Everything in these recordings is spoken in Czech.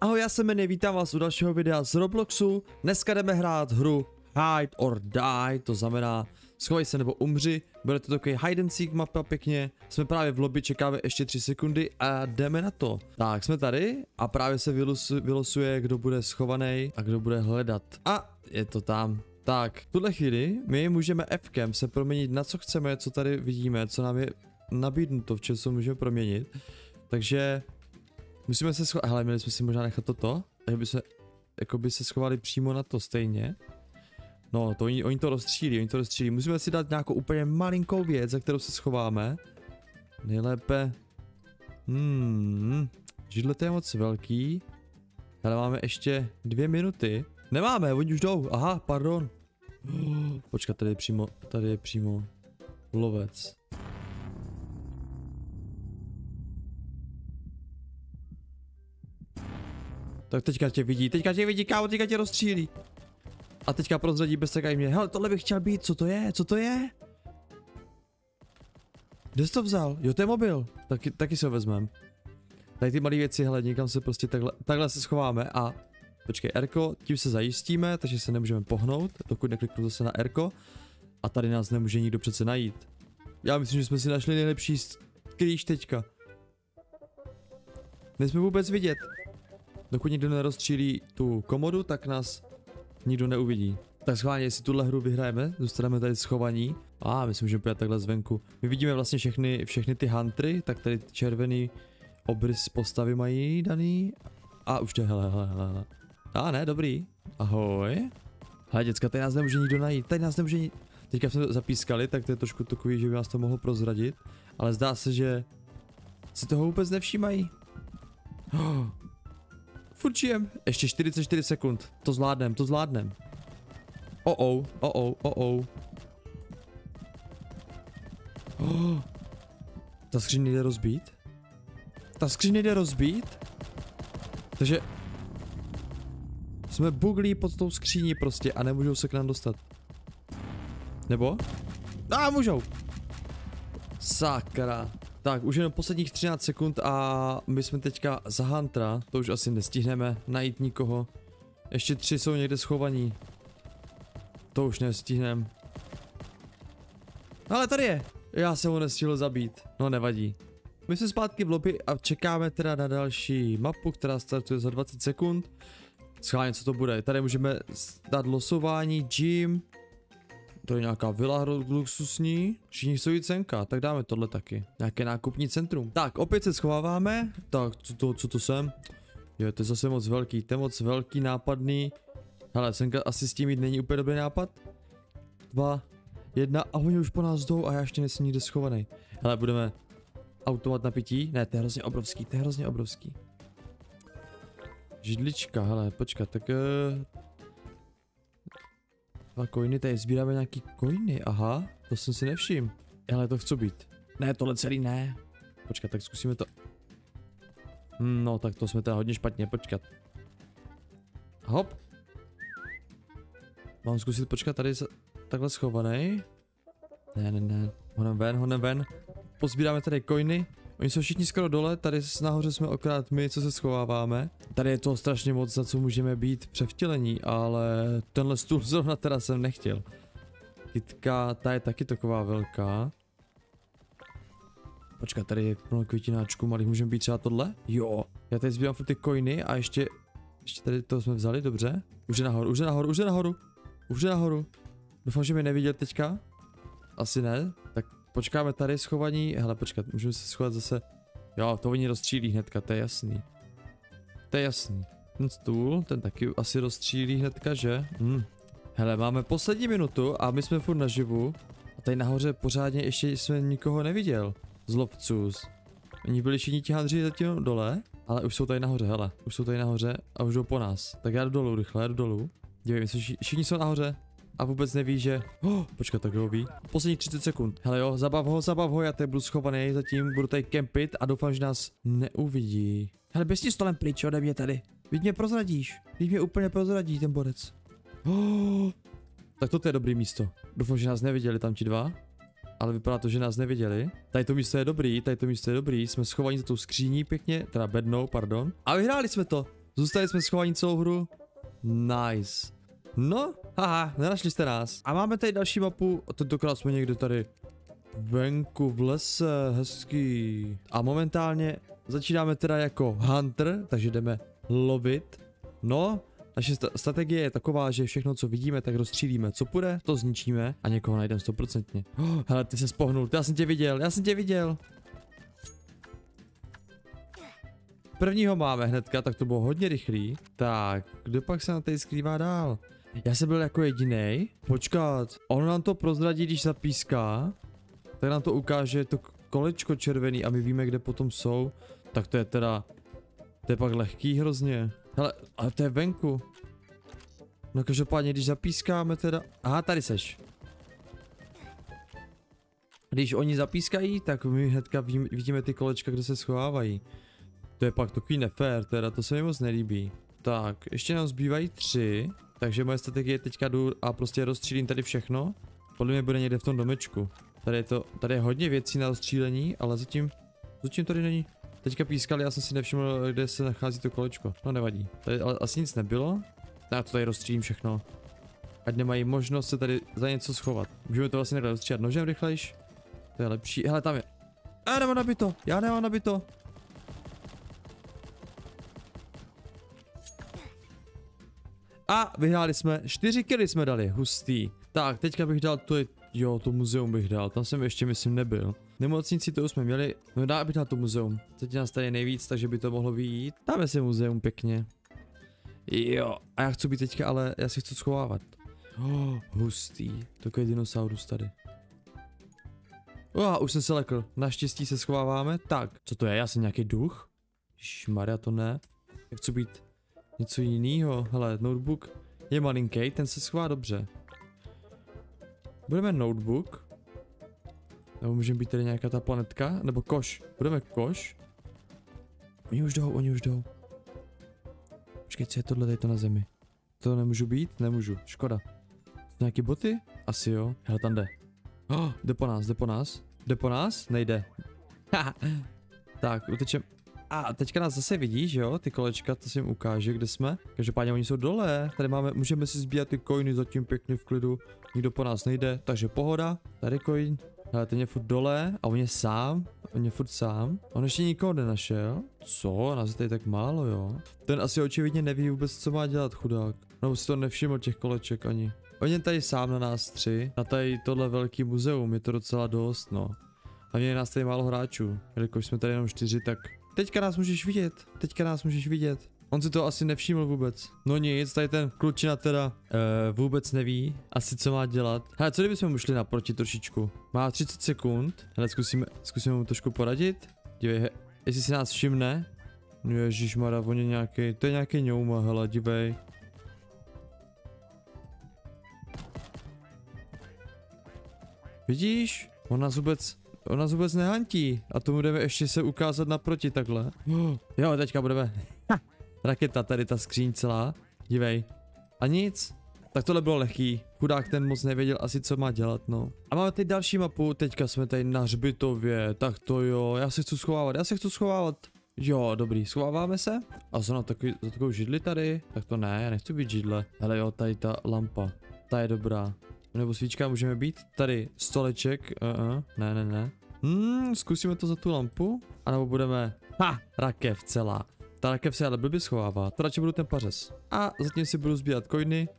Ahoj, já jsem Manny, vítám vás u dalšího videa z Robloxu. Dneska jdeme hrát hru Hide or Die, to znamená schovej se nebo umři. Bude to takový hide and seek mapa pěkně. Jsme právě v lobby, čekáme ještě 3 sekundy a jdeme na to. Tak, jsme tady a právě se vylosuje, kdo bude schovaný a kdo bude hledat. A je to tam. Tak, v tuhle chvíli my můžeme Fkem se proměnit na co chceme, co tady vidíme, co nám je nabídnuto, v čem se můžeme proměnit. Takže musíme se schovat, hele, měli jsme si možná nechat toto, takže by se, jako by se schovali přímo na to stejně. No, to oni to rozstřílí, musíme si dát nějakou úplně malinkou věc, za kterou se schováme. Nejlépe, židle to je moc velký. Hele, máme ještě 2 minuty. Nemáme, oni už jdou, aha, pardon. Počkat, tady je přímo lovec. Tak teďka tě vidí, kámo, teďka tě rozstřílí. A teďka prozradí bez tak mě. Hele, tohle bych chtěl být, co to je? Kde jsi to vzal? Jo, to je mobil. Taky si ho vezmem. Tady ty malé věci, hele, někam se prostě takhle se schováme a... Počkej, Rko, tím se zajistíme, takže se nemůžeme pohnout, dokud nekliknu zase na Rko. A tady nás nemůže nikdo přece najít. Já myslím, že jsme si našli nejlepší skrýš teďka. Nejsme vůbec vidět. Dokud někdo nerozstřílí tu komodu, tak nás nikdo neuvidí. Tak schválně, jestli tuhle hru vyhrajeme, zůstaneme tady schovaní. My si můžeme pojít takhle zvenku. My vidíme vlastně všechny ty huntry, tak tady červený obrys postavy mají daný. A už to, hele. Ne, dobrý. Ahoj. Hele, děcka, tady nás nemůže nikdo najít, Teďka jsme zapískali, tak to je trošku takový, že by nás to mohlo prozradit. Ale zdá se, že si toho vůbec nevšímají. Furt žijem. Ještě 44 sekund. To zvládnem. Ta skříň nejde rozbít? Takže jsme buglí pod tou skříní prostě a nemůžou se k nám dostat. Nebo? Můžou. Sakra. Tak, už jenom posledních 13 sekund a my jsme teďka za Huntera, to už asi nestihneme najít nikoho. Ještě 3 jsou někde schovaní. To už nestihneme. Ale tady je. Já jsem ho nestihl zabít. No nevadí. My jsme zpátky v lobby a čekáme teda na další mapu, která startuje za 20 sekund. Schválně, co to bude. Tady můžeme dát losování, gym. To je nějaká vila luxusní. Všichni jsou cenka, tak dáme tohle taky. Nějaké nákupní centrum. Tak, opět se schováváme. Tak, co to jsem? Jo, to je zase moc velký. To je moc velký, nápadný. Hele, senka asi s tím jít není úplně dobrý nápad. 2, 1 a oni už po nás jdou a já ještě nejsem nikde schovaný. Hele, budeme automat na pití. Ne, to je hrozně obrovský. Židlička, hele, počkat, tak... 2 coiny, tady sbíráme nějaký coiny, aha, to jsem si nevšiml. Hele, to chci být. Ne, tohle celý ne. Počkat, tak zkusíme to. No, tak to jsme teda hodně špatně, počkat. Hop. Mám zkusit počkat tady takhle schovaný. Ne, honem ven. Pozbíráme tady coiny. Oni jsou všichni skoro dole, tady nahoře jsme akorát my, co se schováváme. Tady je toho strašně moc, za co můžeme být převtělení, ale tenhle stůl zrovna teda jsem nechtěl. Kytka, ta je taky taková velká. Počkat, tady je plno květináčků malých, můžeme být třeba tohle? Jo, já tady sbírám ty coiny a ještě tady to jsme vzali, dobře. Už je nahoru. Doufám, že mě neviděl teďka. Asi ne, tak počkáme tady schovaní, hele počkat, můžeme se schovat zase. Jo, to oni rozstřílí hnedka, to je jasný. Ten stůl, ten taky asi rozstřílí hnedka, že? Hele, máme poslední minutu a my jsme furt naživu. A tady nahoře pořádně ještě jsme nikoho neviděl. Z lovců. Oni byli všichni ti handři zatím dole, ale už jsou tady nahoře, hele. A už jdou po nás. Tak já jdu dolů, rychle, Dívej, všichni jsou nahoře. A vůbec neví, že... počkat, tak ho ví. Posledních 30 sekund. Hele jo, zabav ho, já tady budu schovaný, zatím budu tady kempit a doufám, že nás neuvidí. Hele, běž si stolem pryč ode mě tady. Vždyť mě prozradíš. Vždyť mě úplně prozradí ten borec. Tak toto je dobrý místo. Doufám, že nás neviděli tam ti dva. Ale vypadá to, že nás neviděli. Tady to místo je dobrý, jsme schovaní za tou skříní pěkně, teda bednou, pardon. A vyhráli jsme to. Zůstali jsme schovaní celou hru. Nice. No, haha, nenašli jste nás. A máme tady další mapu, a tentokrát jsme někde tady venku v lese, hezký. A momentálně začínáme teda jako hunter, takže jdeme lovit. No, naše strategie je taková, že všechno, co vidíme, tak rozstřílíme. Co půjde, to zničíme a někoho najdeme 100%. Hele, ty se spohnul, já jsem tě viděl. Prvního máme hnedka, tak to bylo hodně rychlý. Tak, kdo pak se na tady skrývá dál? Já jsem byl jako jedinej. Počkat, ono nám to prozradí, když zapíská. Tak nám to ukáže to kolečko červený a my víme, kde potom jsou. Tak to je teda, to je pak lehký hrozně. Hele, ale to je venku. No každopádně, když zapískáme teda, aha, tady seš. Když oni zapískají, tak my hnedka vidíme ty kolečka, kde se schovávají. To je pak takový nefér, teda to se mi moc nelíbí. Tak, ještě nám zbývají 3, takže moje strategie teďka jdu a prostě rozstřílím tady všechno. Podle mě bude někde v tom domečku. Tady je hodně věcí na rozstřílení, ale zatím tady není. Teďka pískali, já jsem si nevšiml, kde se nachází to kolečko. No nevadí. Tady ale asi nic nebylo. Já to tady rozstřílím všechno. Ať nemají možnost se tady za něco schovat. Můžeme to vlastně rozstříhat nožem rychlejš. To je lepší. Hele, tam je. Já nemám nabito. A vyhráli jsme, 4 killy jsme dali, hustý. Tak, teďka bych dal, to muzeum bych dal, tam jsem ještě myslím nebyl. Nemocnici to už jsme měli, no dá bych dal to muzeum. Teď nás tady nejvíc, takže by to mohlo vyjít. Dáme si muzeum pěkně. Jo, a já chci být teďka, ale já si chci schovávat. Hustý, takový dinosaurus tady. Už jsem se lekl, naštěstí se schováváme. Tak, co to je, já jsem nějaký duch? Ježišmarja, to ne. Já chci být něco jiného. Hele, notebook je malinký, ten se schová dobře. Budeme notebook. Nebo můžeme být tady nějaká ta planetka, nebo koš. Budeme koš. Oni už jdou. Počkej, co je tohle tady to na zemi? To nemůžu být? Nemůžu, škoda. Nějaký boty? Asi jo. Hele, tam jde. Jde po nás? Nejde. Tak, utečem. A teďka nás zase vidí, že jo, ty kolečka, to si jim ukáže, kde jsme. Každopádně oni jsou dole, tady můžeme si sbírat ty coiny zatím pěkně v klidu. Nikdo po nás nejde, takže pohoda. Tady coin, hele, ten je furt dole a on je furt sám. On ještě nikoho nenašel. Co, nás je tady tak málo, jo. Ten asi očividně neví vůbec, co má dělat, chudák. No, si to nevšiml těch koleček ani. On je tady sám na nás 3, na tady tohle velký muzeum, je to docela dost, no. A je nás tady málo hráčů, jelikož jsme tady jenom 4, tak teďka nás můžeš vidět. On si to asi nevšiml vůbec. No nic, tady ten klučina teda vůbec neví asi co má dělat. Hele, co kdybychom mu šli naproti trošičku? Má 30 sekund. Hele, zkusíme mu trošku poradit. Dívej, jestli si nás všimne. Ježišmarja, on je nějaký, to je nějaký ňouma, hele, dívej. Vidíš? On nás vůbec nehantí. A tomu jdeme ještě se ukázat naproti takhle. Jo, teďka budeme. Raketa, tady ta skříň celá. Dívej. A nic. Tak tohle bylo lehký. Chudák ten moc nevěděl asi co má dělat, no. A máme tady další mapu, teďka jsme tady na hřbitově. Tak to jo, já se chci schovávat. Jo, dobrý, schováváme se. A jsou na takovou židli tady. Tak to ne, já nechci být židle. Hele jo, tady ta lampa. Ta je dobrá. Nebo svíčka můžeme být? Tady stoleček, ne. Zkusíme to za tu lampu? A nebo budeme, rakev celá. Ta rakev se ale blbě schovává, to radši budu ten pařez. A zatím si budu sbírat coiny.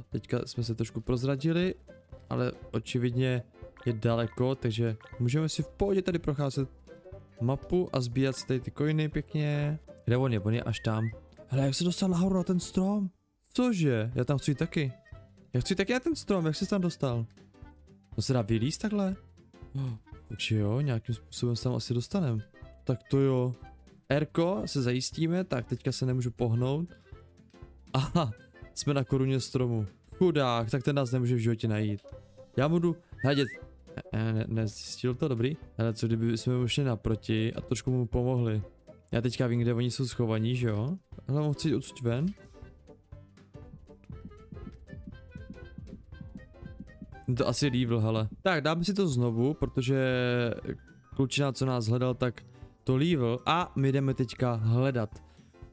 Teďka jsme se trošku prozradili, ale očividně je daleko, takže můžeme si v pohodě tady procházet mapu a sbírat si tady ty coiny pěkně. Kde on je až tam. Hele, jak se dostal nahoru na ten strom? Cože? Já tam chci jít taky. Já chci taky na ten strom, jak jsi tam dostal? To se dá vylízt takhle? Takže jo, nějakým způsobem se tam asi dostanem. Tak to jo. Erko, se zajistíme, tak teďka se nemůžu pohnout. Aha, jsme na koruně stromu. Chudák, tak ten nás nemůže v životě najít. Já budu hledět. Nezjistil to, dobrý? Ale co kdyby jsme mu šli naproti a trošku mu pomohli. Já teďka vím, kde oni jsou schovaní, že jo? Ale mohl chci odsud ven. To asi level, hele. Tak, dáme si to znovu, protože klučina, co nás hledal, tak to level a my jdeme teďka hledat.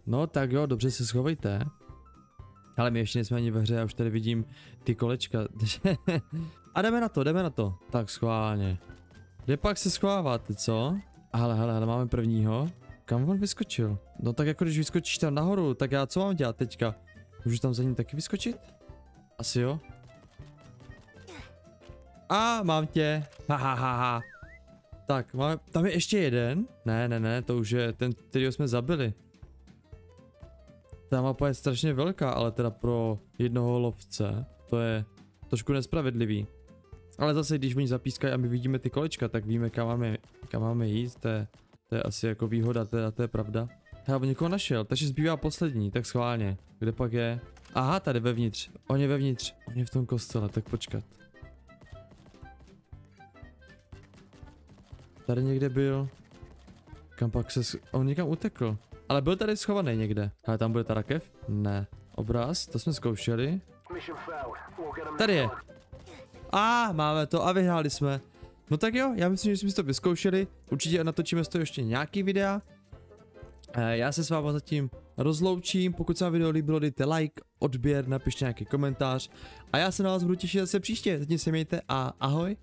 No tak jo, dobře se schovejte. Ale my ještě nejsme ani ve hře, já už tady vidím ty kolečka. A jdeme na to. Tak schválně. Kde pak se schováváte, co? Hele, máme prvního. Kam on vyskočil? No tak jako když vyskočíš tam nahoru, tak já co mám dělat teďka? Můžu tam za ním taky vyskočit? Asi jo. A mám tě. Ha. Tak, máme, tam je ještě jeden. Ne, to už je ten, kterýho jsme zabili. Ta mapa je strašně velká, ale teda pro jednoho lovce to je trošku nespravedlivý. Ale zase, když oni zapískají a my vidíme ty kolečka, tak víme, kam máme jít, to je asi jako výhoda, to je pravda. Já on někoho našel, takže zbývá poslední, tak schválně. Kde pak je? Aha, tady vevnitř, on je vevnitř, on je v tom kostele, tak počkat. Tady někde byl. Kam pak se, on někam utekl. Ale byl tady schovaný někde. Ale tam bude ta rakev? Ne. Obraz, to jsme zkoušeli. Tady je. Máme to a vyhráli jsme. No tak jo, já myslím, že jsme si to vyzkoušeli. Určitě natočíme z toho ještě nějaký videa. Já se s váma zatím rozloučím. Pokud se vám video líbilo, dejte like, odběr, napište nějaký komentář. A já se na vás budu těšit zase příště. Zatím se mějte a ahoj.